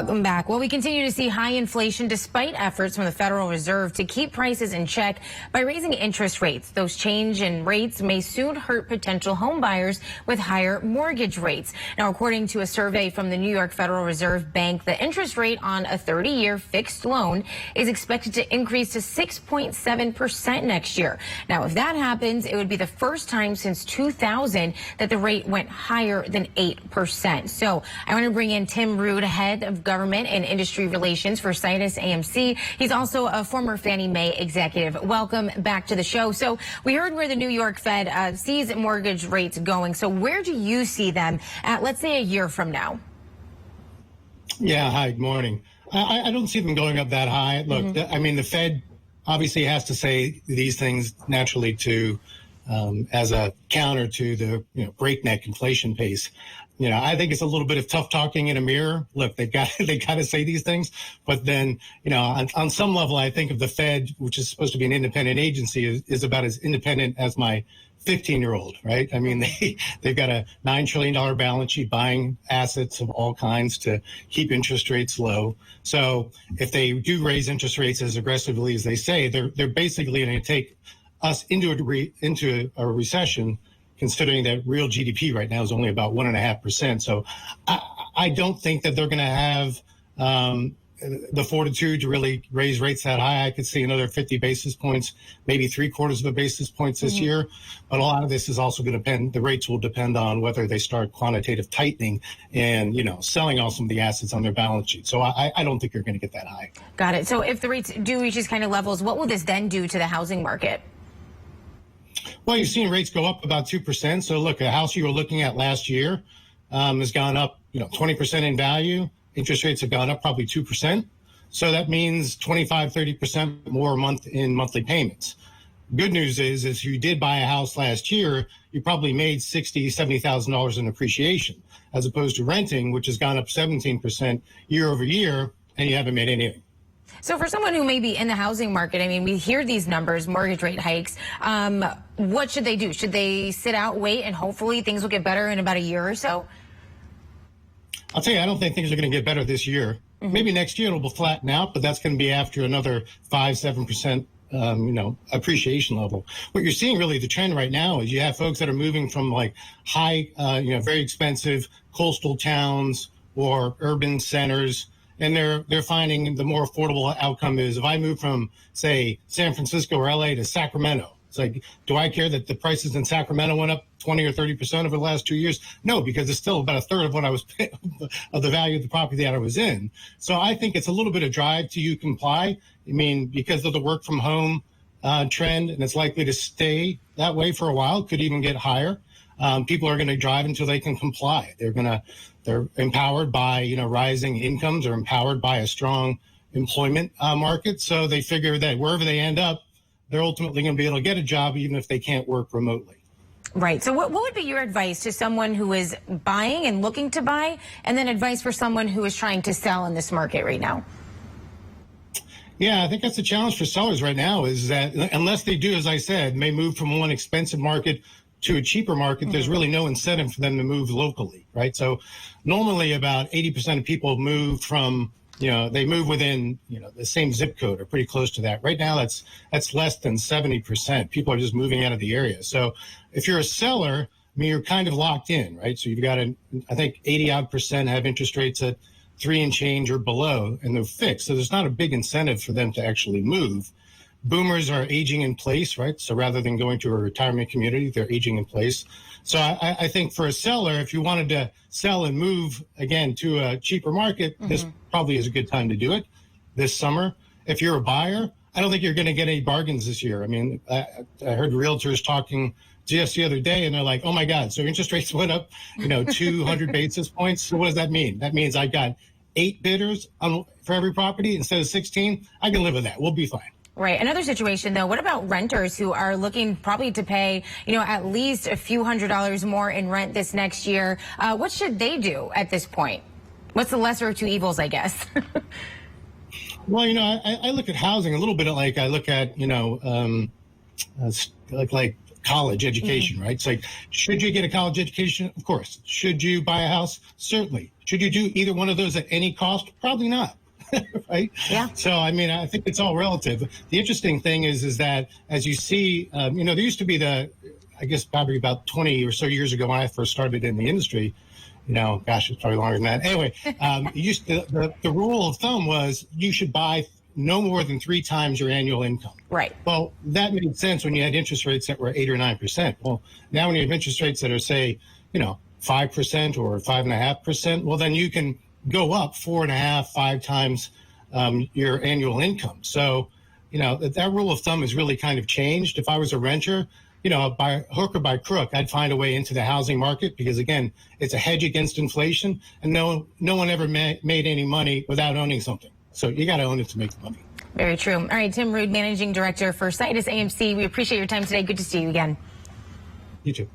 Welcome back. Well, we continue to see high inflation despite efforts from the Federal Reserve to keep prices in check by raising interest rates. Those change in rates may soon hurt potential home buyers with higher mortgage rates. Now, according to a survey from the New York Federal Reserve Bank, the interest rate on a 30-year fixed loan is expected to increase to 6.7% next year. Now, if that happens, it would be the first time since 2000 that the rate went higher than 8%. So I want to bring in Tim Rood, head of government and industry relations for SitusAMC. He's also a former Fannie Mae executive. Welcome back to the show. So we heard where the New York Fed sees mortgage rates going. So where do you see them at, let's say, a year from now? Yeah, hi, good morning. I don't see them going up that high. Look, I mean, the Fed obviously has to say these things naturally to as a counter to the breakneck inflation pace. I think it's a little bit of tough talking in a mirror. Look, they got to say these things, but then on some level, I think of the Fed, which is supposed to be an independent agency, is about as independent as my 15-year-old, right? I mean, they've got a $9 trillion balance sheet buying assets of all kinds to keep interest rates low. So if they do raise interest rates as aggressively as they say, they're basically going to take us into a recession, considering that real GDP right now is only about 1.5%. So I don't think that they're going to have the fortitude to really raise rates that high. I could see another 50 basis points, maybe 3/4 of a basis points this year. But a lot of this is also going to depend, the rates will depend on whether they start quantitative tightening and, selling off some of the assets on their balance sheet. So I don't think you're going to get that high. Got it. So if the rates do reach these kind of levels, what will this then do to the housing market? Well, you've seen rates go up about 2%. So look, a house you were looking at last year has gone up, 20% in value. Interest rates have gone up probably 2%. So that means 25, 30% more a month in monthly payments. Good news is if you did buy a house last year, you probably made $60,000, $70,000 in appreciation, as opposed to renting, which has gone up 17% year over year, and you haven't made anything. So for someone who may be in the housing market, I mean, we hear these numbers, mortgage rate hikes. What should they do? Should they sit out, wait, and hopefully things will get better in about a year or so? I'll tell you, I don't think things are going to get better this year. Maybe next year it'll flatten out, but that's going to be after another 5-7%, appreciation level. What you're seeing really, the trend right now is you have folks that are moving from like high, very expensive coastal towns or urban centers. And they're finding the more affordable outcome is if I move from, say, San Francisco or LA to Sacramento. It's like, do I care that the prices in Sacramento went up 20 or 30% over the last 2 years? No, because it's still about a third of what I was paying, of the value of the property that I was in. So I think it's a little bit of drive till you comply. I mean, because of the work from home trend, and it's likely to stay that way for a while, could even get higher. People are going to drive until they can comply. They're empowered by, rising incomes, or empowered by a strong employment market. So they figure that wherever they end up, they're ultimately going to be able to get a job, even if they can't work remotely. Right. So what would be your advice to someone who is buying and looking to buy, and then advice for someone who is trying to sell in this market right now? Yeah, I think that's the challenge for sellers right now, is that unless they do, as I said, may move from one expensive market to a cheaper market, there's really no incentive for them to move locally, right? So normally about 80% of people move from, they move within, the same zip code or pretty close to that. Right now, that's less than 70%. People are just moving out of the area. So if you're a seller, I mean, you're kind of locked in, right? So you've got, I think 80% have interest rates at 3 and change or below, and they're fixed. So there's not a big incentive for them to actually move. Boomers are aging in place, right? So rather than going to a retirement community, they're aging in place. So I think for a seller, if you wanted to sell and move again to a cheaper market, this probably is a good time to do it this summer. If you're a buyer, I don't think you're going to get any bargains this year. I mean, I heard realtors talking just the other day, and they're like, oh my God, so interest rates went up, 200 basis points. So what does that mean? That means I got 8 bidders for every property instead of 16. I can live with that. We'll be fine. Right. Another situation, though, what about renters who are looking probably to pay, at least a few $100s more in rent this next year? What should they do at this point? What's the lesser of two evils, I guess? Well, I look at housing a little bit like I look at, like college education, right? It's like, should you get a college education? Of course. Should you buy a house? Certainly. Should you do either one of those at any cost? Probably not. Right? Yeah. So, I mean, I think it's all relative. The interesting thing is that as you see, there used to be I guess probably about 20 or so years ago when I first started in the industry, gosh, it's probably longer than that. Anyway, the rule of thumb was you should buy no more than 3 times your annual income. Right. Well, that made sense when you had interest rates that were 8 or 9%. Well, now when you have interest rates that are, say, 5% or 5.5%, well, then you can go up 4.5, 5 times your annual income. So, that rule of thumb has really kind of changed. If I was a renter, by hook or by crook, I'd find a way into the housing market because, again, it's a hedge against inflation, and no one ever made any money without owning something. So you got to own it to make money. Very true. All right, Tim Rood, Managing Director for SitusAMC. We appreciate your time today. Good to see you again. You too.